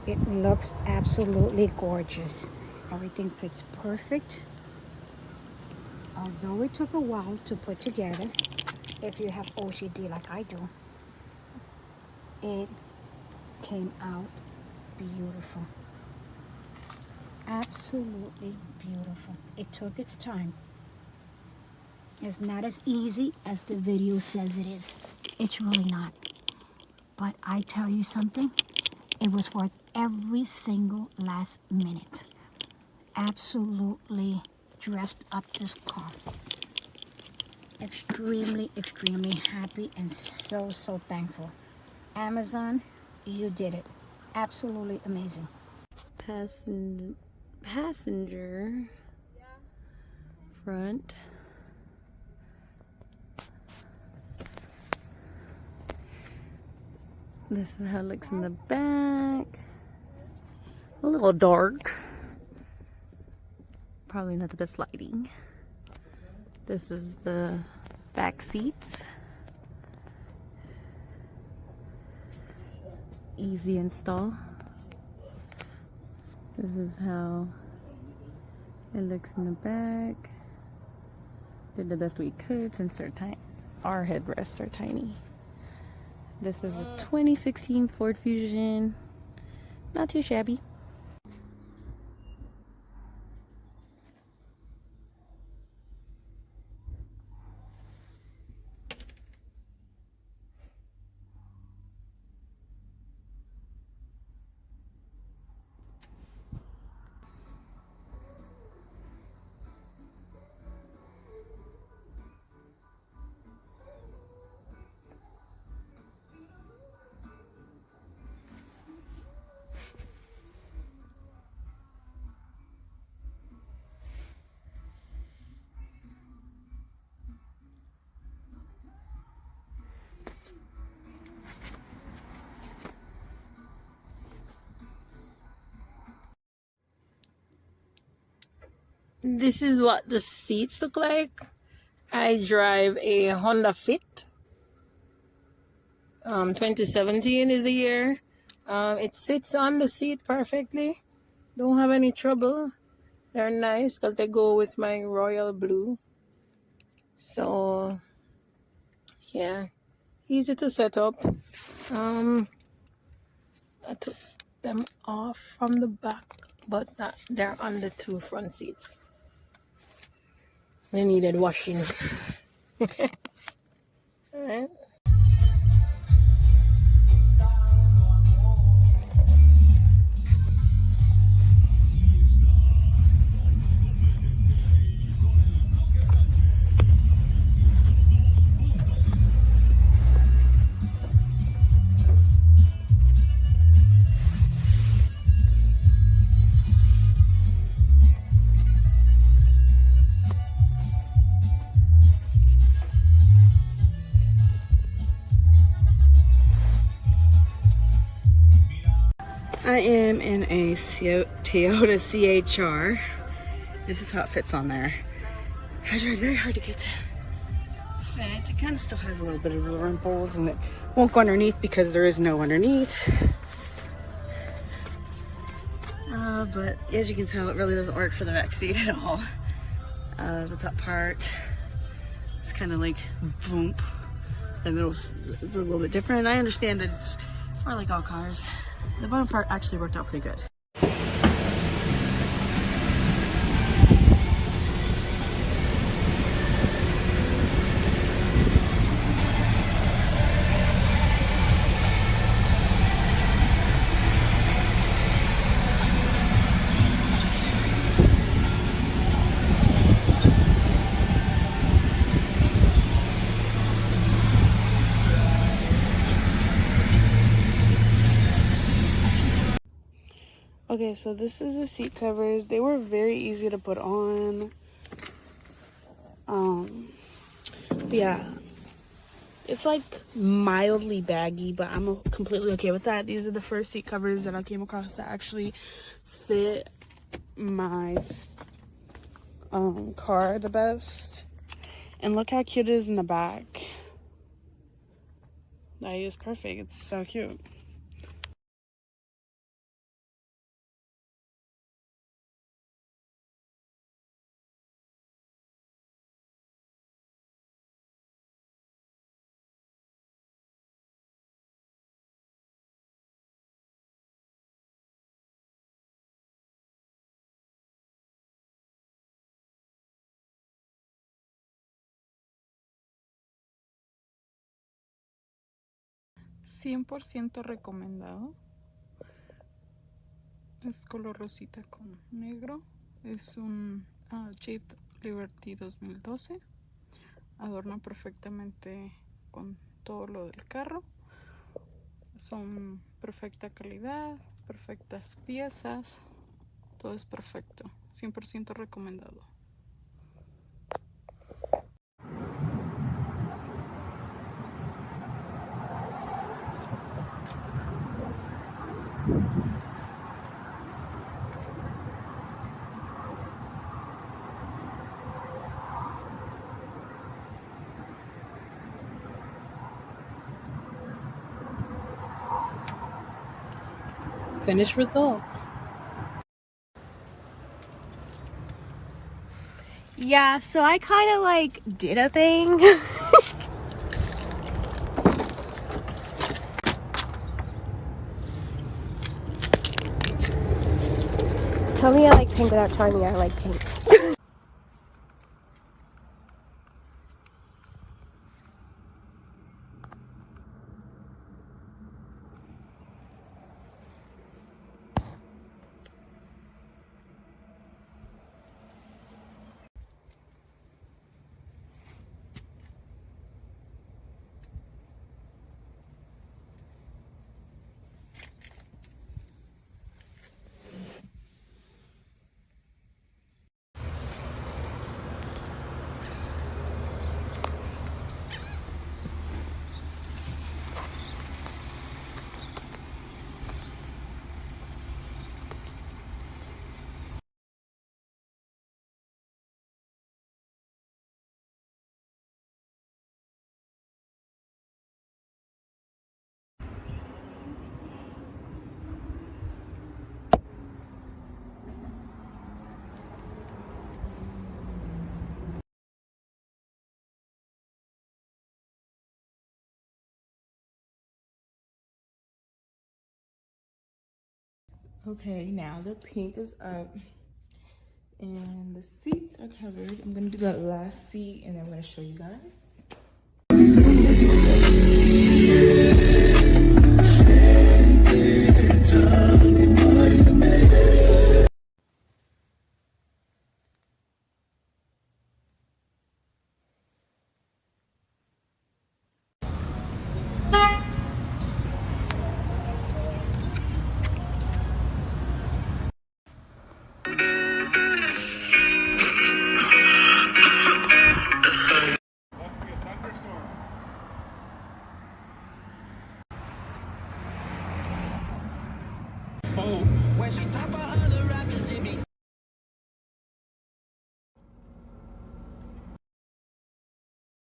It looks absolutely gorgeous. Everything fits perfect. Although it took a while to put together, if you have OCD like I do, it came out beautiful. Absolutely beautiful. It took its time. It's not as easy as the video says it is. It's really not. But I tell you something, it was worth every single last minute. Absolutely dressed up this car. Extremely, extremely happy and so, so thankful. Amazon, you did it. Absolutely amazing. Passenger front. This is how it looks in the back. A little dark. Probably not the best lighting. This is the back seats. Easy install. This is how it looks in the back. Did the best we could since they're tiny. Our headrests are tiny. This is a 2016 Ford Fusion. Not too shabby. This is what the seats look like. I drive a Honda Fit. 2017 is the year. It sits on the seat perfectly. Don't have any trouble. They're nice because they go with my royal blue. So, yeah, easy to set up. I took them off from the back, but they're on the two front seats. They needed washing. Alright. I am in a Toyota CHR. This is how it fits on there. I tried very hard to get that fit. It kind of still has a little bit of wrinkles and it won't go underneath because there is no underneath. But as you can tell, it really doesn't work for the back seat at all. The top part, it's kind of like boom. The middle's a little bit different. I understand that it's for like all cars. The bottom part actually worked out pretty good. Okay, so this is the seat covers. They were very easy to put on. Yeah, it's like mildly baggy, but I'm completely okay with that. These are the first seat covers that I came across that actually fit my car the best. And look how cute it is in the back. That is perfect. It's so cute. 100% recomendado. Es color rosita con negro. Es un Jeep Liberty 2012. Adorna perfectamente con todo lo del carro. Son perfecta calidad, perfectas piezas. Todo es perfecto. 100% recomendado. Finished result. Yeah, so I kind of like did a thing. Tell me I like pink without telling me I like pink. Okay, now the pink is up and the seats are covered. I'm gonna do that last seat and then I'm gonna show you guys. When she top 100